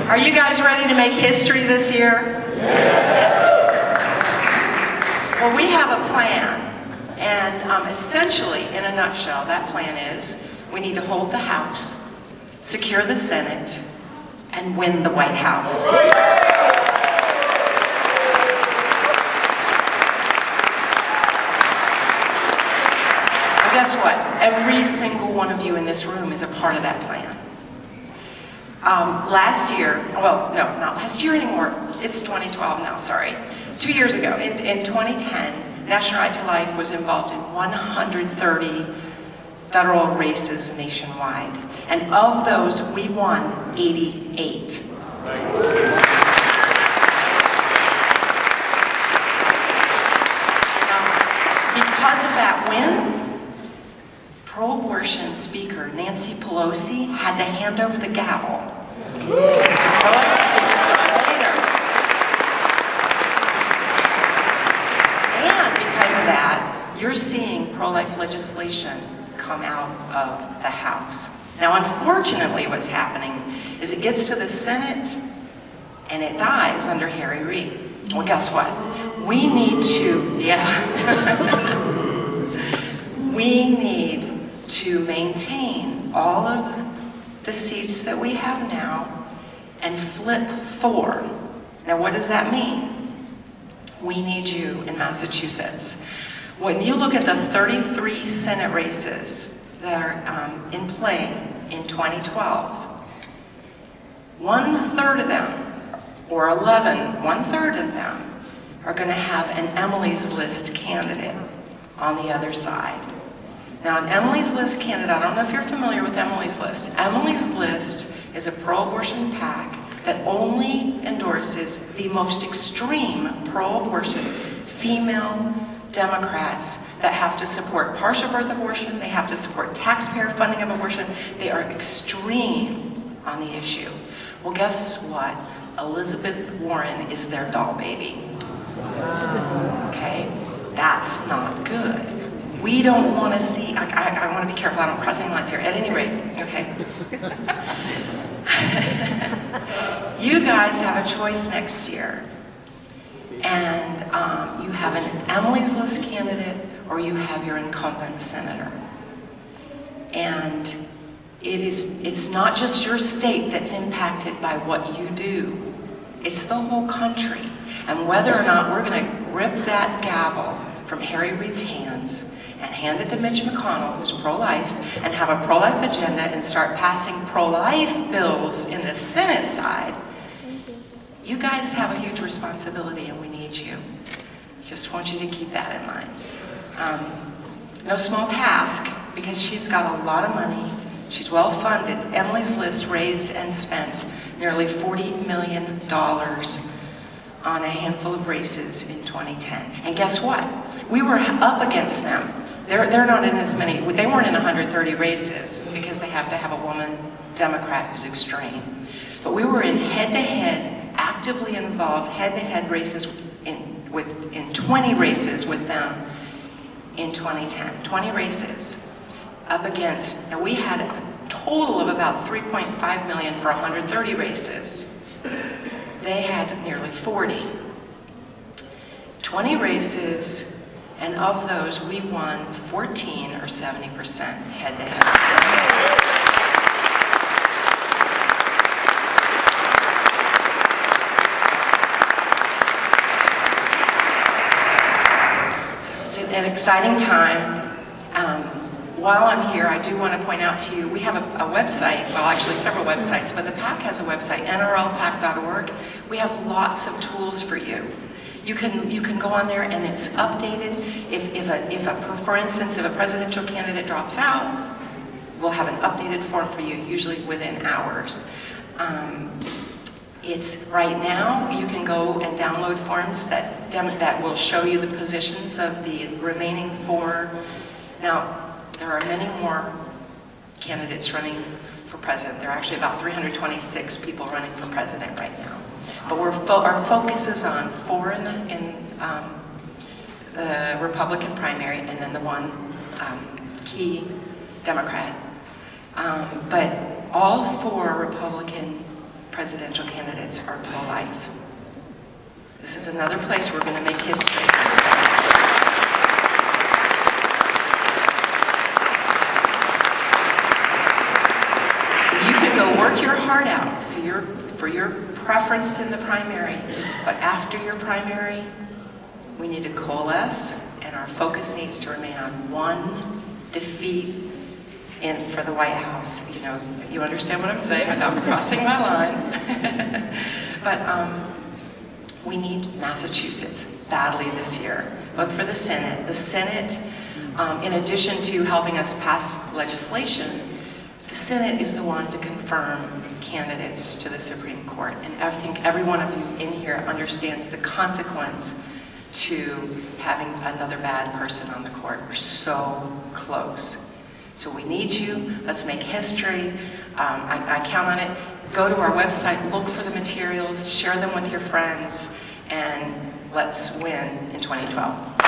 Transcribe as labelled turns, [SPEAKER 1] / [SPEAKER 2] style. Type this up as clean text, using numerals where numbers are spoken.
[SPEAKER 1] Are you guys ready to make history this year? Well, we have a plan, and essentially, in a nutshell, that plan is we need to hold the House, secure the Senate, and win the White House. Well, guess what? Every single one of you in this room is a part of that plan. Last year, well, no, not last year anymore. It's 2012 now, sorry. 2 years ago, in 2010, National Right to Life was involved in 130 federal races nationwide. And of those, we won 88. Now, because of that win, pro-abortion speaker Nancy Pelosi had to hand over the gavel to pro-life speaker John Boehner. And because of that, you're seeing pro-life legislation come out of the House. Now, unfortunately, what's happening is it gets to the Senate and it dies under Harry Reid. Well, guess what? We need to, we need to maintain all of the seats that we have now and flip 4. Now, what does that mean? We need you in Massachusetts. When you look at the 33 Senate races that are in play in 2012, 1/3 of them, or 1/3 of them, are going to have an Emily's List candidate on the other side. Now, an Emily's List candidate, I don't know if you're familiar with Emily's List. Emily's List is a pro-abortion PAC that only endorses the most extreme pro-abortion female Democrats that have to support partial birth abortion, they have to support taxpayer funding of abortion. They are extreme on the issue. Well, guess what? Elizabeth Warren is their doll baby. Okay? That's not good. We don't want to see, I want to be careful, I don't cross any lines here. At any rate, okay? You guys have a choice next year. And you have an Emily's List candidate or you have your incumbent senator. And it's not just your state that's impacted by what you do. It's the whole country. And whether or not we're going to rip that gavel from Harry Reid's hands and hand it to Mitch McConnell, who's pro-life, and have a pro-life agenda and start passing pro-life bills in the Senate side, you guys have a huge responsibility and we need you. Just want you to keep that in mind. No small task, because she's got a lot of money. She's well funded. Emily's List raised and spent nearly $40 million on a handful of races in 2010. And guess what? We were up against them. They're not in as many, they weren't in 130 races because they have to have a woman Democrat who's extreme. But we were in head-to-head, actively involved head-to-head races in 20 races with them in 2010. 20 races up against, now we had a total of about 3.5 million for 130 races. They had nearly 40. 20 races, and of those we won 14 or 70% head-to-head. An exciting time. While I'm here, I do want to point out to you, we have a website, well actually several websites, but the PAC has a website, nrlpac.org. We have lots of tools for you. You can go on there and it's updated. For instance, if a presidential candidate drops out, we'll have an updated form for you, usually within hours. It's right now, you can go and download forms that will show you the positions of the remaining 4. Now, there are many more candidates running for president. There are actually about 326 people running for president right now. But our focus is on 4 in the Republican primary and then the one key Democrat. But all 4 Republican presidential candidates are pro-life. This is another place we're going to make history. You can go work your heart out for your preference in the primary, but after your primary, we need to coalesce, and our focus needs to remain on one defeat for the White House. You know, you understand what I'm saying without crossing my line. But we need Massachusetts badly this year, both for the Senate. The Senate, in addition to helping us pass legislation, the Senate is the one to confirm candidates to the Supreme Court. And I think every one of you in here understands the consequence to having another bad person on the court. We're so close. So we need you. Let's make history. I count on it. Go to our website, look for the materials, share them with your friends, and let's win in 2012.